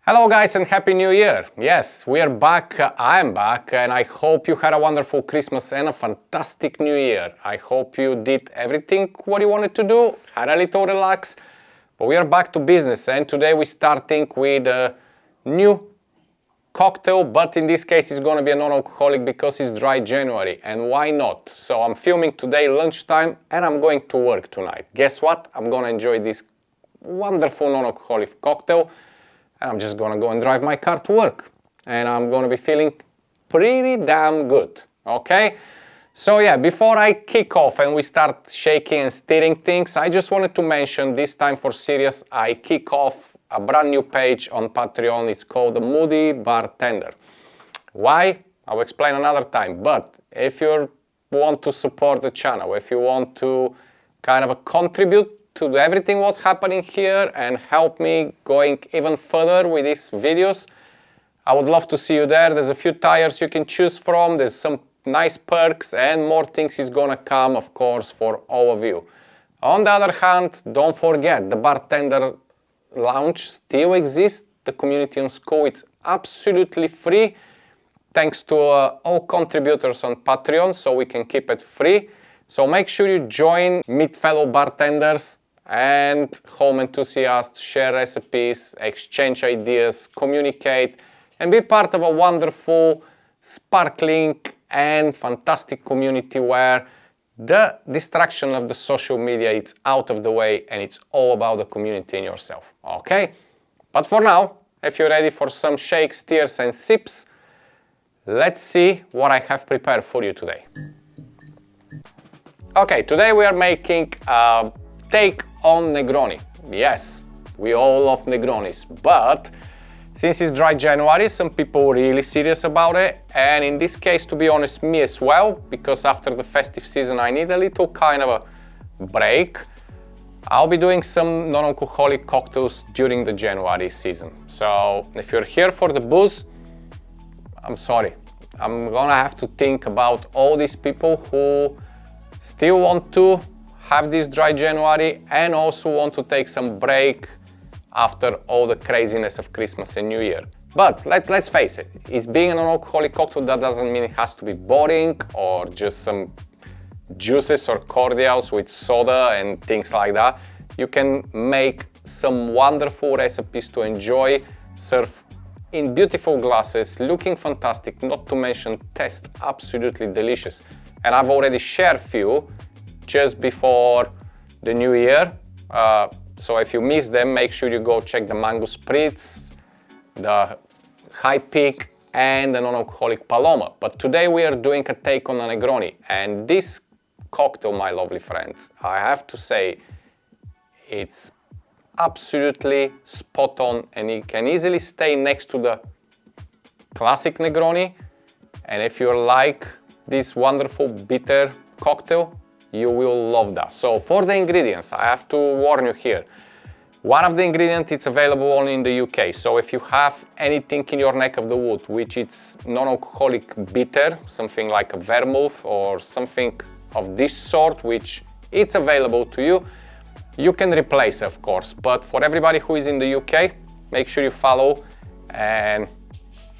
Hello guys and Happy New Year! Yes, we are back, I'm back, and I hope you had a wonderful Christmas and a fantastic New Year. I hope you did everything what you wanted to do, had a little relax, but we are back to business, and today we're starting with a new cocktail, but in this case it's gonna be a non-alcoholic because it's dry January, and why not? So I'm filming today lunchtime and I'm going to work tonight. Guess what? I'm gonna enjoy this wonderful non-alcoholic cocktail. And I'm just gonna go and drive my car to work. And I'm gonna be feeling pretty damn good, okay? So yeah, before I kick off and we start shaking and stirring things, I just wanted to mention, this time for serious, I kick off a brand new page on Patreon. It's called the Moody Bartender. Why? I'll explain another time. But if you want to support the channel, if you want to kind of contribute to everything what's happening here and help me going even further with these videos, I would love to see you there. There's a few tiers you can choose from, there's some nice perks and more things is gonna come, of course, for all of you. On the other hand, don't forget, the Bartender Lounge still exists, the community on school, it's absolutely free, thanks to all contributors on Patreon, so we can keep it free. So make sure you join, meet fellow bartenders and home enthusiasts, share recipes, exchange ideas, communicate, and be part of a wonderful, sparkling and fantastic community where the distraction of the social media is out of the way and it's all about the community and yourself, okay? But for now, if you're ready for some shakes, tears and sips, let's see what I have prepared for you today. Okay, today we are making a take on Negroni. Yes, we all love Negronis, but since it's dry January, some people are really serious about it, and in this case, to be honest, me as well, because after the festive season I need a little kind of a break. I'll be doing some non-alcoholic cocktails during the January season. So if you're here for the booze, I'm sorry. I'm gonna have to think about all these people who still want to have this dry January and also want to take some break after all the craziness of Christmas and New Year. But let's face it, it's being an non-alcoholic cocktail, that doesn't mean it has to be boring or just some juices or cordials with soda and things like that. You can make some wonderful recipes to enjoy, serve in beautiful glasses, looking fantastic, not to mention taste absolutely delicious. And I've already shared a few just before the new year. So if you missed them, make sure you go check the Mango Spritz, the High Peak and the non-alcoholic Paloma. But today we are doing a take on a Negroni. And this cocktail, my lovely friends, I have to say, it's absolutely spot on and it can easily stay next to the classic Negroni. And if you like this wonderful bitter cocktail, you will love that. So for the ingredients, I have to warn you here. One of the ingredients is available only in the UK. So if you have anything in your neck of the wood, which is non-alcoholic bitter, something like a vermouth or something of this sort, which it's available to you, you can replace it, of course. But for everybody who is in the UK, make sure you follow and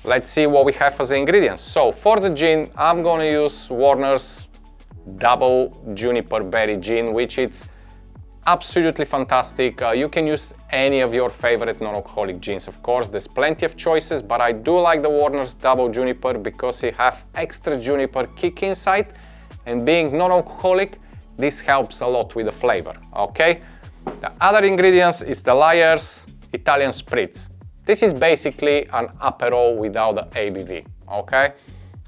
let's see what we have as ingredients. So for the gin, I'm gonna use Warner's double juniper berry gin, which is absolutely fantastic. You can use any of your favorite non-alcoholic gins, of course. There's plenty of choices, but I do like the Warner's double juniper because it has extra juniper kick inside, and being non-alcoholic, this helps a lot with the flavor, okay? The other ingredients is the Lyre's Italian Spritz. This is basically an Aperol without the ABV, okay?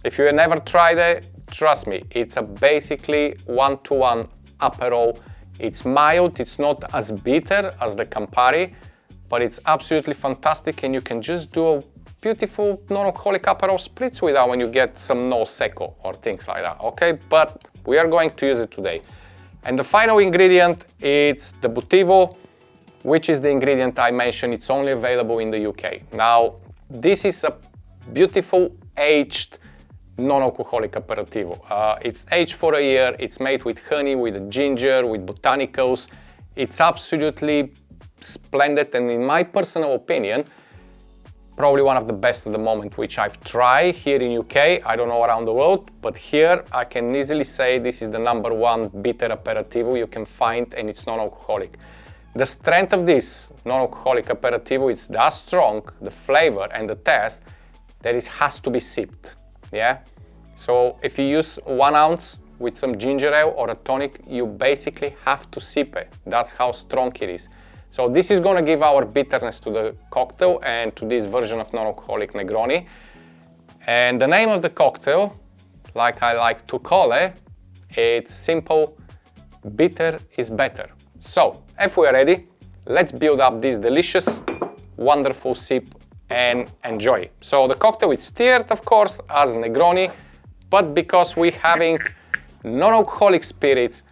If you have never tried it, trust me, it's a basically one-to-one Aperol. It's mild, it's not as bitter as the Campari, but it's absolutely fantastic and you can just do a beautiful non-alcoholic Aperol Spritz with that when you get some no secco or things like that, okay? But we are going to use it today. And the final ingredient is the Botivo, which is the ingredient I mentioned. It's only available in the UK. Now, this is a beautiful aged non-alcoholic aperitivo. It's aged for a year, it's made with honey, with ginger, with botanicals. It's absolutely splendid, and in my personal opinion, probably one of the best at the moment, which I've tried here in UK. I don't know around the world, but here I can easily say this is the #1 bitter aperitivo you can find, and it's non-alcoholic. The strength of this non-alcoholic aperitivo is that strong, the flavor and the taste, that it has to be sipped, yeah? So if you use 1 ounce with some ginger ale or a tonic, you basically have to sip it. That's how strong it is. So this is gonna give our bitterness to the cocktail and to this version of non-alcoholic Negroni. And the name of the cocktail, like I like to call it, it's simple, bitter is better. So, if we're ready, let's build up this delicious, wonderful sip and enjoy. So the cocktail is stirred, of course, as Negroni, but because we're having non-alcoholic spirits,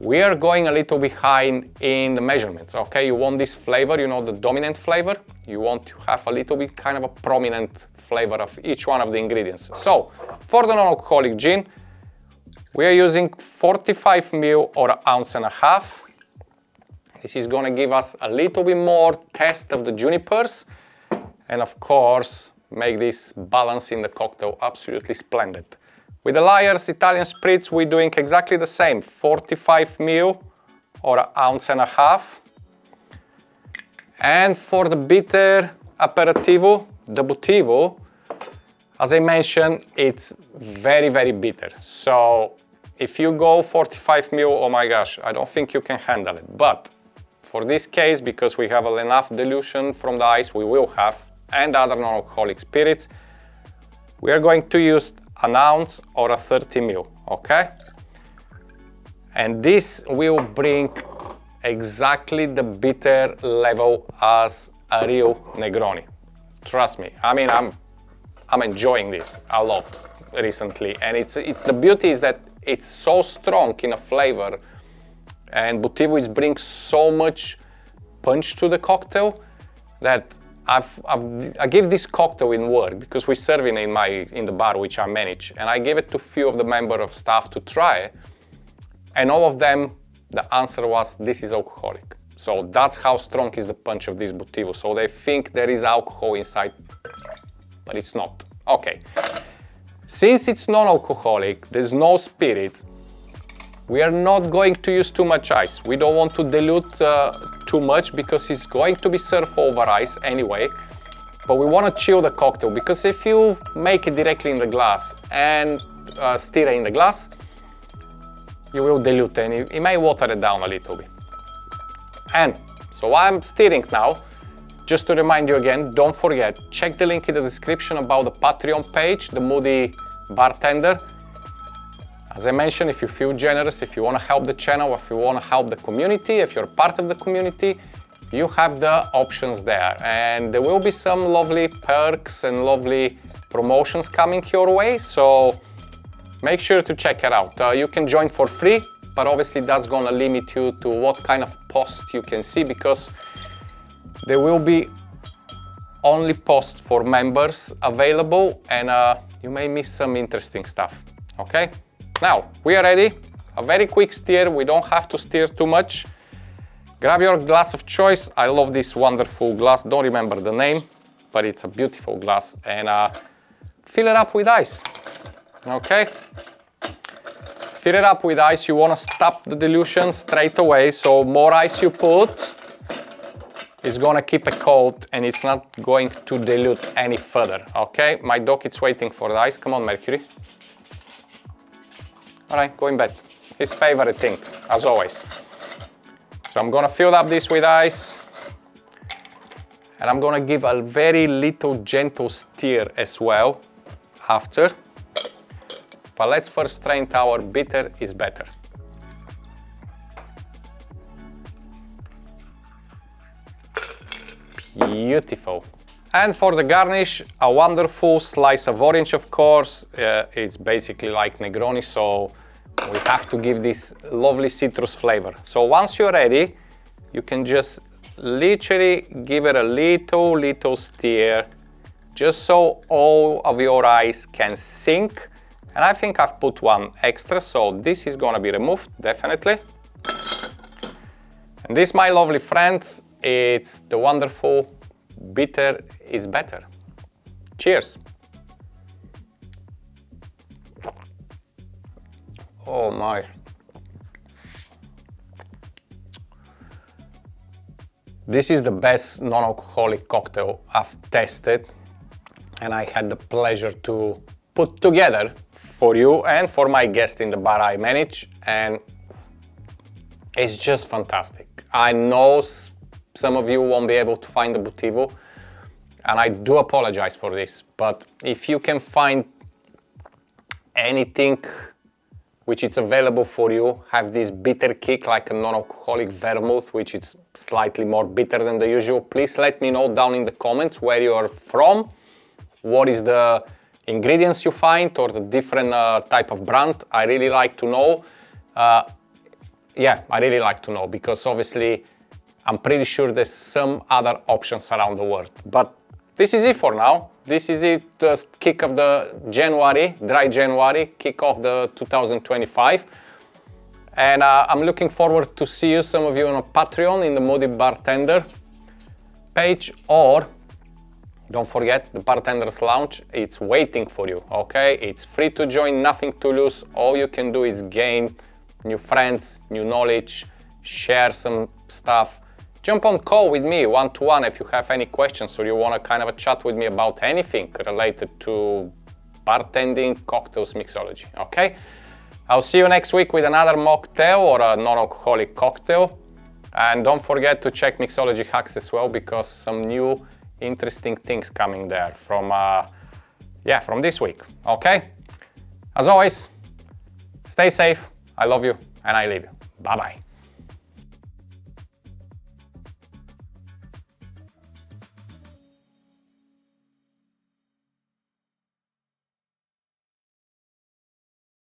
we are going a little behind in the measurements, okay? You want this flavor, you know, the dominant flavor. You want to have a little bit kind of a prominent flavor of each one of the ingredients. So, for the non-alcoholic gin, we are using 45 ml or 1.5 ounces. This is gonna give us a little bit more taste of the junipers, and of course, make this balance in the cocktail absolutely splendid. With the Lyre's Italian Spritz, we're doing exactly the same, 45 ml or 1.5 ounces. And for the bitter aperitivo, the Botivo, as I mentioned, it's very, very bitter. So if you go 45 ml, oh my gosh, I don't think you can handle it. But for this case, because we have enough dilution from the ice, we will have, and other non-alcoholic spirits, we are going to use 1 ounce or a 30 ml, okay? And this will bring exactly the bitter level as a real Negroni. Trust me, I mean, I'm enjoying this a lot recently, and it's the beauty is that it's so strong in a flavor, and Botivo is bringing so much punch to the cocktail that I give this cocktail in work because we're serving in the bar which I manage, and I gave it to few of the member of staff to try it, and all of them, the answer was this is alcoholic. So that's how strong is the punch of this Botivo. So they think there is alcohol inside, but it's not. Okay, since it's non-alcoholic, there's no spirits, we are not going to use too much ice. We don't want to dilute too much because it's going to be served over ice anyway. But we want to chill the cocktail, because if you make it directly in the glass and stir it in the glass, you will dilute and it may water it down a little bit. And so I'm stirring now. Just to remind you again, don't forget, check the link in the description about the Patreon page, the Moody Bartender. As I mentioned, if you feel generous, if you want to help the channel, if you want to help the community, if you're part of the community, you have the options there. And there will be some lovely perks and lovely promotions coming your way, so make sure to check it out. You can join for free, but obviously that's going to limit you to what kind of post you can see, because there will be only posts for members available, and you may miss some interesting stuff, okay? Now, we are ready. A very quick stir, we don't have to stir too much. Grab your glass of choice. I love this wonderful glass, don't remember the name, but it's a beautiful glass, and fill it up with ice, okay? Fill it up with ice. You want to stop the dilution straight away, so more ice you put, it's going to keep it cold and it's not going to dilute any further, okay? My dog is waiting for the ice. Come on, Mercury. All right, go in bed. His favorite thing, as always. So I'm going to fill up this with ice, and I'm going to give a very little gentle stir as well after. But let's first strain our bitter is better. Beautiful. And for the garnish, a wonderful slice of orange, of course. It's basically like Negroni, so we have to give this lovely citrus flavor. So once you're ready, you can just literally give it a little stir, just so all of your ice can sink. And I think I've put one extra, so this is gonna be removed, definitely. And this, my lovely friends, it's the wonderful bitter is better. Cheers. Oh my. This is the best non-alcoholic cocktail I've tested, and I had the pleasure to put together for you and for my guest in the bar I manage, and it's just fantastic. I know some of you won't be able to find the Botivo, and I do apologize for this, but if you can find anything which is available for you, have this bitter kick like a non-alcoholic vermouth, which is slightly more bitter than the usual, please let me know down in the comments where you are from, what is the ingredients you find or the different type of brand. I really like to know. Yeah, I really like to know, because obviously I'm pretty sure there's some other options around the world. But this is it for now. This is it, the kick of the January, dry January, kick off the 2025. And I'm looking forward to see you, some of you on a Patreon in the Moody Bartender page, or don't forget the Bartender's Lounge, it's waiting for you, okay? It's free to join, nothing to lose. All you can do is gain new friends, new knowledge, share some stuff. Jump on call with me one-to-one if you have any questions or you want to kind of a chat with me about anything related to bartending, cocktails, mixology, okay? I'll see you next week with another mocktail or a non-alcoholic cocktail. And don't forget to check Mixology Hacks as well, because some new interesting things coming there from this week, okay? As always, stay safe, I love you, and I leave you. Bye-bye.